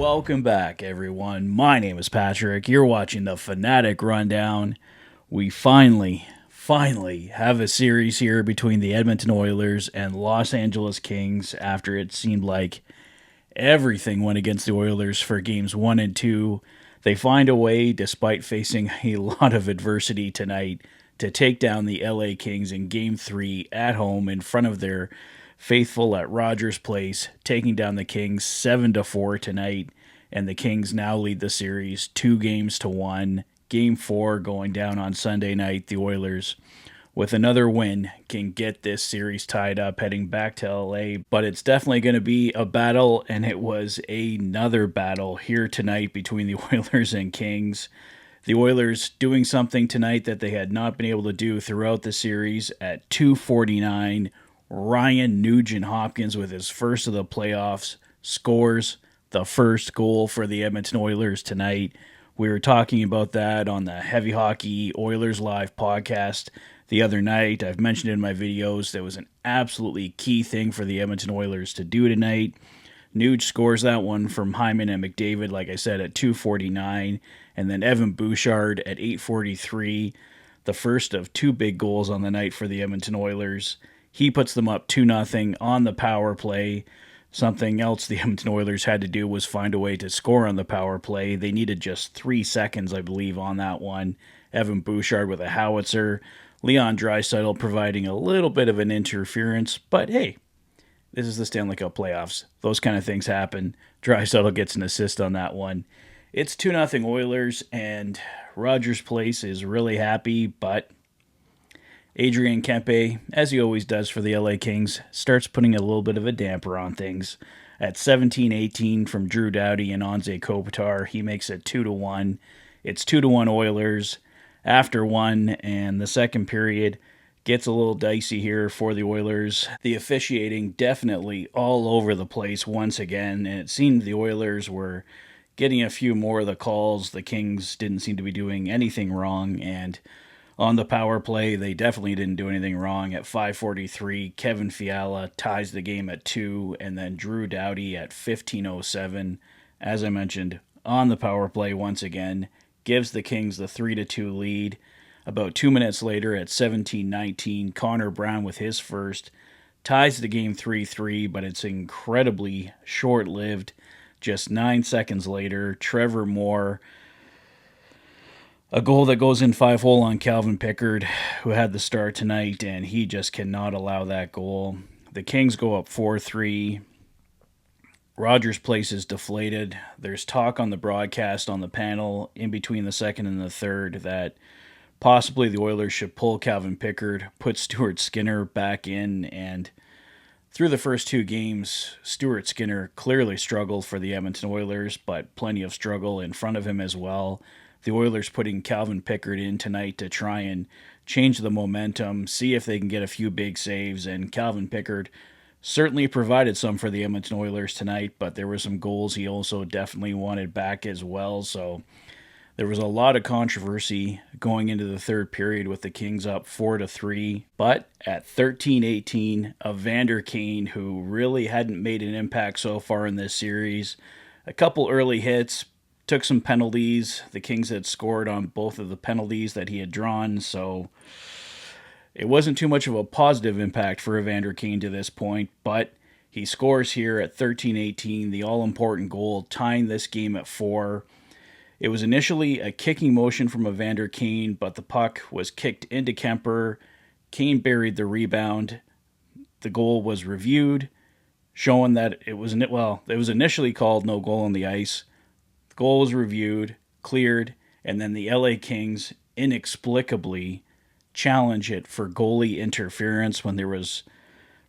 Welcome back, everyone. My name is Patrick. You're watching the Fanatic Rundown. We finally have a series here between the Edmonton Oilers and Los Angeles Kings after it seemed like everything went against the Oilers for games 1 and 2. They find a way, despite facing a lot of adversity tonight, to take down the LA Kings in game 3 at home in front of their faithful at Rogers Place, taking down the Kings 7-4 tonight, and the Kings now lead the series 2-1. Game 4 going down on Sunday night. The Oilers, with another win, can get this series tied up heading back to LA, but it's definitely going to be a battle, and it was another battle here tonight between the Oilers and Kings. The Oilers doing something tonight that they had not been able to do throughout the series. At 2:49, Ryan Nugent-Hopkins, with his first of the playoffs, scores the first goal for the Edmonton Oilers tonight. We were talking about that on the Heavy Hockey Oilers Live podcast the other night. I've mentioned it in my videos. That was an absolutely key thing for the Edmonton Oilers to do tonight. Nuge scores that one from Hyman and McDavid, like I said, at 2:49. And then Evan Bouchard at 8:43, the first of two big goals on the night for the Edmonton Oilers. He puts them up 2-0 on the power play. Something else the Edmonton Oilers had to do was find a way to score on the power play. They needed just 3 seconds, I believe, on that one. Evan Bouchard with a howitzer. Leon Draisaitl providing a little bit of an interference. But hey, this is the Stanley Cup playoffs. Those kind of things happen. Draisaitl gets an assist on that one. It's 2-0 Oilers, and Rogers Place is really happy, but Adrian Kempe, as he always does for the LA Kings, starts putting a little bit of a damper on things. At 17-18 from Drew Doughty and Anze Kopitar, he makes it 2-1. It's 2-1 Oilers after one, and the second period gets a little dicey here for the Oilers. The officiating definitely all over the place once again, and it seemed the Oilers were getting a few more of the calls. The Kings didn't seem to be doing anything wrong, and on the power play, they definitely didn't do anything wrong. At 5:43, Kevin Fiala ties the game at 2, and then Drew Doughty at 15:07, as I mentioned, on the power play once again, gives the Kings the 3-2 lead. About 2 minutes later, at 17:19, Connor Brown with his first ties the game 3-3, but it's incredibly short-lived. Just 9 seconds later, Trevor Moore, a goal that goes in 5-hole on Calvin Pickard, who had the start tonight, and he just cannot allow that goal. The Kings go up 4-3. Rogers Place is deflated. There's talk on the broadcast on the panel in between the second and the third that possibly the Oilers should pull Calvin Pickard, put Stuart Skinner back in, and through the first 2 games, Stuart Skinner clearly struggled for the Edmonton Oilers, but plenty of struggle in front of him as well. The Oilers putting Calvin Pickard in tonight to try and change the momentum, see if they can get a few big saves, and Calvin Pickard certainly provided some for the Edmonton Oilers tonight, but there were some goals he also definitely wanted back as well, so there was a lot of controversy going into the third period with the Kings up 4-3, but at 13-18, Evander Kane, who really hadn't made an impact so far in this series, a couple early hits, took some penalties. The Kings had scored on both of the penalties that he had drawn, so it wasn't too much of a positive impact for Evander Kane to this point, but he scores here at 13-18, the all-important goal, tying this game at 4. It was initially a kicking motion from Evander Kane, but the puck was kicked into Kemper. Kane buried the rebound. The goal was reviewed, showing that it was initially called no goal on the ice. The goal was reviewed, cleared, and then the LA Kings inexplicably challenge it for goalie interference when there was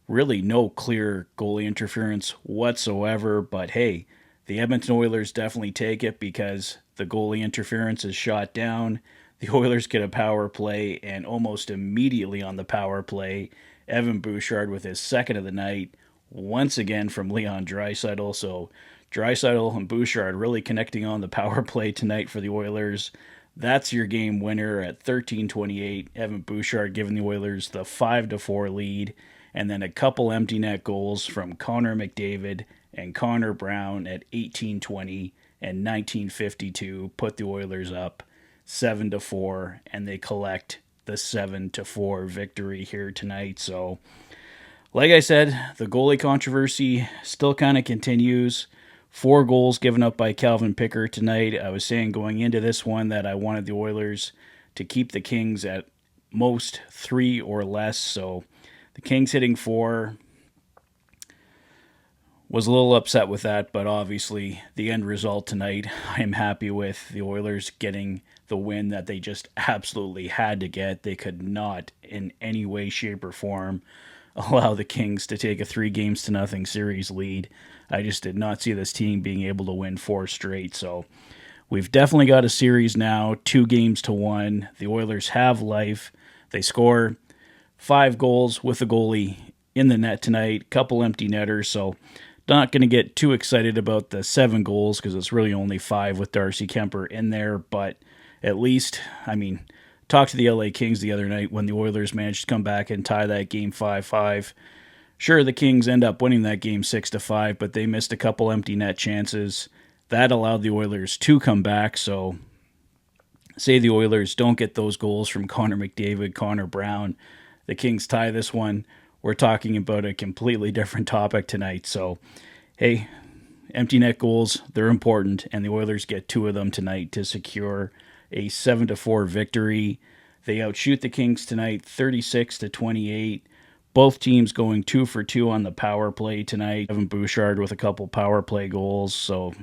really no clear goalie interference whatsoever. But hey, the Edmonton Oilers definitely take it because the goalie interference is shot down. The Oilers get a power play, and almost immediately on the power play, Evan Bouchard with his second of the night, once again from Leon Draisaitl. So Draisaitl and Bouchard really connecting on the power play tonight for the Oilers. That's your game winner at 13:28. Evan Bouchard giving the Oilers the 5-4 lead, and then a couple empty net goals from Connor McDavid and Connor Brown at 18:20 and 19:52 put the Oilers up 7-4, and they collect the 7-4 victory here tonight. So, like I said, the goalie controversy still kind of continues. 4 goals given up by Calvin Pickard tonight. I was saying going into this one that I wanted the Oilers to keep the Kings at most 3 or less. So the Kings hitting 4. Was a little upset with that, but obviously the end result tonight, I'm happy with the Oilers getting the win that they just absolutely had to get. They could not in any way, shape, or form allow the Kings to take a 3-0 series lead. I just did not see this team being able to win 4 straight. So we've definitely got a series now, 2-1. The Oilers have life. They score 5 goals with a goalie in the net tonight, couple empty netters. So not going to get too excited about the 7 goals because it's really only 5 with Darcy Kemper in there. But at least, talked to the LA Kings the other night when the Oilers managed to come back and tie that game 5-5. Sure, the Kings end up winning that game 6-5, but they missed a couple empty net chances. That allowed the Oilers to come back. So say the Oilers don't get those goals from Connor McDavid, Connor Brown, the Kings tie this one. We're talking about a completely different topic tonight. So, hey, empty net goals, they're important, and the Oilers get 2 of them tonight to secure a 7-4 victory. They outshoot the Kings tonight 36-28. Both teams going 2 for 2 on the power play tonight. Evan Bouchard with a couple power play goals. So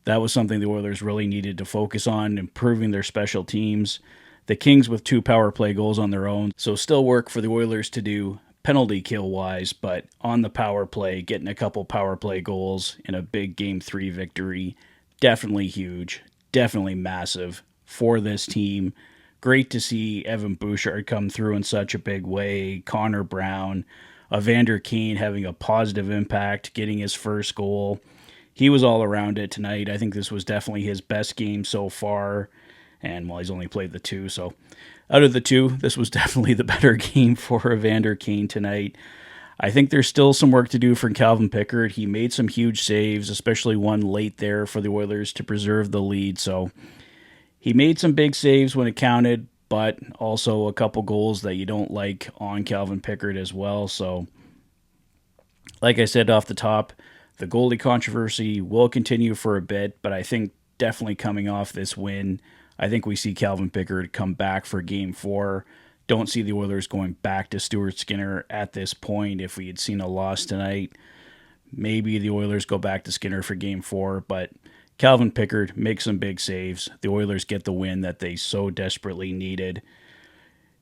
that was something the Oilers really needed to focus on, improving their special teams. The Kings with 2 power play goals on their own. So still work for the Oilers to do penalty kill wise, but on the power play, getting a couple power play goals in a big Game 3 victory, definitely huge, definitely massive for this team. Great to see Evan Bouchard come through in such a big way. Connor Brown, Evander Kane having a positive impact, getting his first goal. He was all around it tonight. I think this was definitely his best game so far. And he's only played the 2, so out of the 2, this was definitely the better game for Evander Kane tonight. I think there's still some work to do for Calvin Pickard. He made some huge saves, especially one late there for the Oilers to preserve the lead. So he made some big saves when it counted, but also a couple goals that you don't like on Calvin Pickard as well. So like I said off the top, the goalie controversy will continue for a bit, but I think definitely coming off this win, I think we see Calvin Pickard come back for Game 4. Don't see the Oilers going back to Stuart Skinner at this point. If we had seen a loss tonight, maybe the Oilers go back to Skinner for Game 4. But Calvin Pickard makes some big saves. The Oilers get the win that they so desperately needed.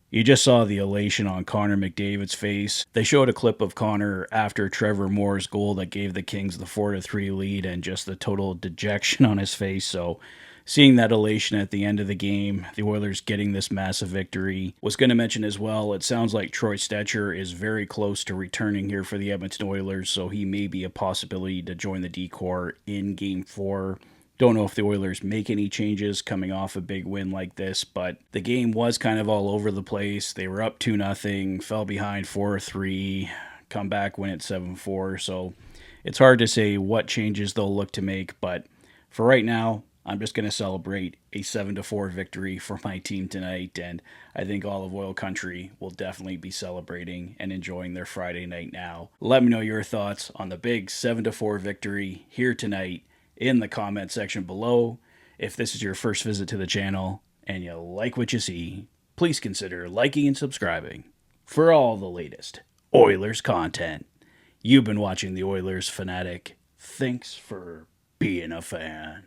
You just saw the elation on Connor McDavid's face. They showed a clip of Connor after Trevor Moore's goal that gave the Kings the 4-3 lead and just the total dejection on his face. So seeing that elation at the end of the game, the Oilers getting this massive victory. Was going to mention as well, it sounds like Troy Stetcher is very close to returning here for the Edmonton Oilers, so he may be a possibility to join the D-Corps in Game 4. Don't know if the Oilers make any changes coming off a big win like this, but the game was kind of all over the place. They were up 2-0, fell behind 4-3, come back, win it 7-4, so it's hard to say what changes they'll look to make, but for right now, I'm just going to celebrate a 7-4 victory for my team tonight, and I think all of Oil Country will definitely be celebrating and enjoying their Friday night now. Let me know your thoughts on the big 7-4 victory here tonight in the comment section below. If this is your first visit to the channel and you like what you see, please consider liking and subscribing for all the latest Oilers content. You've been watching the Oilers Fanatic. Thanks for being a fan.